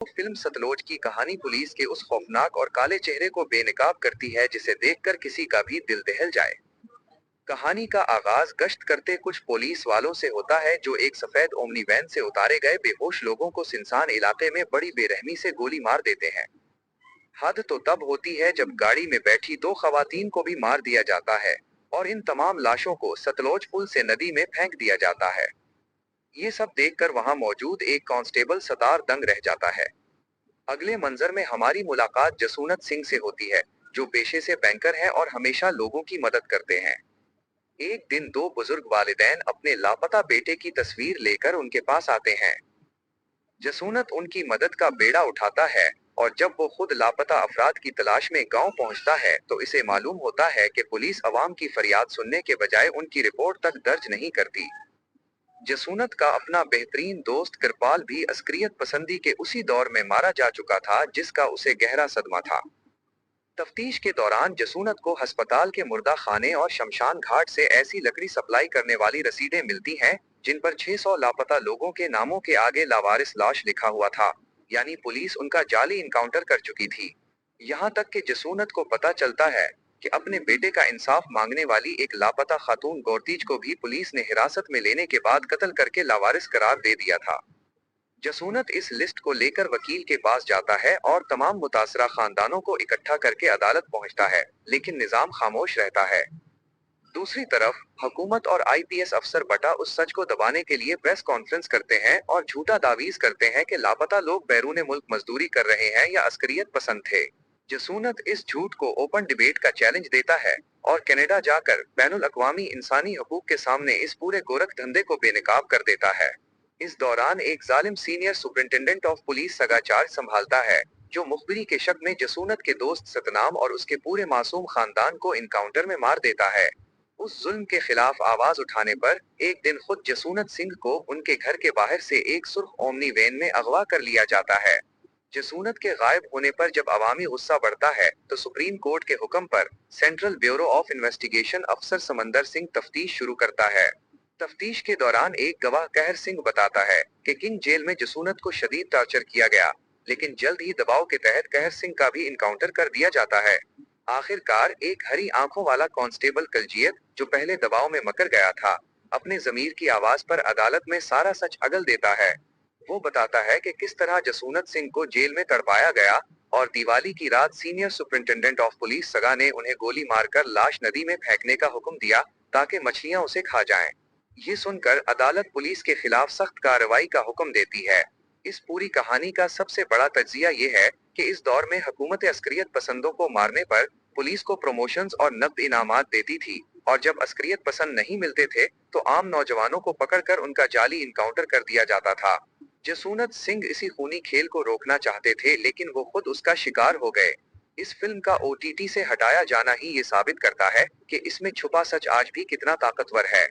Film सतलोज की कहानी police के उस खौफनाक और काले चेहरे को बेनकाब करती है जिसे देखकर किसी का भी दिल दहल जाए। कहानी का आगाज गश्त करते कुछ पुलिस वालों से होता है जो एक सफेद ओमनी वैन से उतारे गए बेहोश लोगों को सुनसान इलाके में बड़ी बेरहमी से गोली मार देते हैं। हद तो तब होती है जब गाड़ी में बैठी दो खवातीन को भी मार दिया जाता है और इन तमाम लाशों को सतलोज पुल से नदी में फेंक दिया जाता है। ये सब देखकर वहां मौजूद एक कांस्टेबल सतार दंग रह जाता है। अगले मंजर में हमारी मुलाकात जसूनत सिंह से होती है, जो पेशे से बैंकर हैं और हमेशा लोगों की मदद करते हैं। एक दिन दो बुजुर्ग वालिदैन अपने लापता बेटे की तस्वीर लेकर उनके पास आते हैं। जसूनत उनकी मदद का बेड़ा उठाता है और जब वो खुद लापता अफराद की तलाश में गांव पहुंचता है तो इसे मालूम होता है कि पुलिस अवाम की फरियाद सुनने के बजाय उनकी रिपोर्ट तक दर्ज नहीं करती। जसूनत का अपना बेहतरीन दोस्त कृपाल भी अस्करियत पसंदी के उसी दौर में मारा जा चुका था जिसका उसे गहरा सदमा था। तफ्तीश के दौरान जसूनत को अस्पताल के मुर्दा खाने और शमशान घाट से ऐसी लकड़ी सप्लाई करने वाली रसीदें मिलती हैं जिन पर 600 लापता लोगों के नामों के आगे लावारिस लाश लिखा हुआ था, यानी पुलिस उनका जाली इनकाउंटर कर चुकी थी। यहाँ तक कि जसूनत को पता चलता है कि अपने बेटे का इंसाफ मांगने वाली एक लापता खातून गौरतीज को भी पुलिस ने हिरासत में लेने के बाद कत्ल करके लावारिस करार दे दिया था। जसूनत इस लिस्ट को लेकर वकील के पास जाता है और तमाम मुतासरा खानदानों को इकट्ठा करके अदालत पहुंचता है, लेकिन निजाम खामोश रहता है। दूसरी तरफ हुकूमत और आईपीएस अफसर बटा उस सच को दबाने के लिए प्रेस कॉन्फ्रेंस करते हैं और झूठा दावीज करते हैं कि लापता लोग बैरून मुल्क मजदूरी कर रहे हैं या अस्करियत पसंद थे। जसूनत इस झूठ को ओपन डिबेट का चैलेंज देता है और कनाडा जाकर बैनुल अक़वामी इंसानी हकूक के सामने इस पूरे गोरख धंधे को बेनकाब कर देता है। इस दौरान एक जालिम सीनियर सुपरिंटेंडेंट ऑफ पुलिस सगा चार्ज संभालता है, जो मुखबिरी के शक में जसूनत के दोस्त सतनाम और उसके पूरे मासूम खानदान को इनकाउंटर में मार देता है। उस जुल्म के खिलाफ आवाज उठाने पर एक दिन खुद जसूनत सिंह को उनके घर के बाहर से एक सुर्ख ओमनी वैन में अगवा कर लिया जाता है। जसूनत के गायब होने पर जब अवामी गुस्सा बढ़ता है तो सुप्रीम कोर्ट के हुक्म पर सेंट्रल ब्यूरो ऑफ इन्वेस्टिगेशन अफसर समंदर सिंह तफ्तीश शुरू करता है। तफ्तीश के दौरान एक गवाह कहर सिंह बताता है कि किंग जेल में जसूनत को शदीद टॉर्चर किया गया, लेकिन जल्द ही दबाव के तहत कहर सिंह का भी इनकाउंटर कर दिया जाता है। आखिरकार एक हरी आंखों वाला कांस्टेबल कलजीत, जो पहले दबाव में मकर गया था, अपने जमीर की आवाज पर अदालत में सारा सच अगल देता है। वो बताता है कि किस तरह जसूनत सिंह को जेल में तड़पाया गया और दिवाली की रात सीनियर सुपरिंटेंडेंट ऑफ पुलिस सगा ने उन्हें गोली मारकर लाश नदी में फेंकने का हुक्म दिया ताकि मछलियां उसे खा जाएं। ये सुनकर अदालत पुलिस के खिलाफ सख्त कार्रवाई का हुक्म देती है। इस पूरी कहानी का सबसे बड़ा तज्जिया ये है कि इस दौर में हुकूमत अस्करियत पसंदों को मारने पर पुलिस को प्रमोशंस और नकद इनामात देती थी, और जब अस्करियत पसंद नहीं मिलते थे तो आम नौजवानों को पकड़कर उनका जाली इनकाउंटर कर दिया जाता था। जसूनत सिंह इसी खूनी खेल को रोकना चाहते थे, लेकिन वो खुद उसका शिकार हो गए। इस फिल्म का ओटीटी से हटाया जाना ही ये साबित करता है कि इसमें छुपा सच आज भी कितना ताकतवर है।